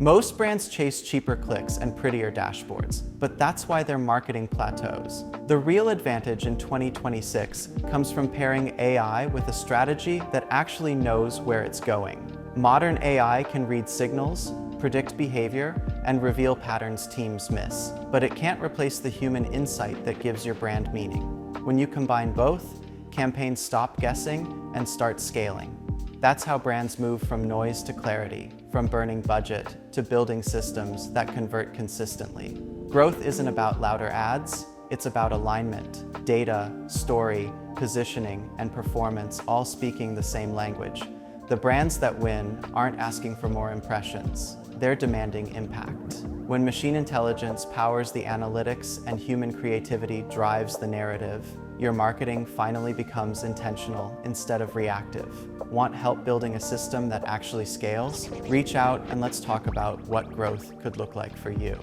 Most brands chase cheaper clicks and prettier dashboards, but that's why their marketing plateaus. The real advantage in 2026 comes from pairing AI with a strategy that actually knows where it's going. Modern AI can read signals, predict behavior, and reveal patterns teams miss. But it can't replace the human insight that gives your brand meaning. When you combine both, campaigns stop guessing and start scaling. That's how brands move from noise to clarity, from burning budget to building systems that convert consistently. Growth isn't about louder ads, it's about alignment, data, story, positioning, and performance all speaking the same language. The brands that win aren't asking for more impressions, they're demanding impact. When machine intelligence powers the analytics and human creativity drives the narrative, your marketing finally becomes intentional instead of reactive. Want help building a system that actually scales? Reach out and let's talk about what growth could look like for you.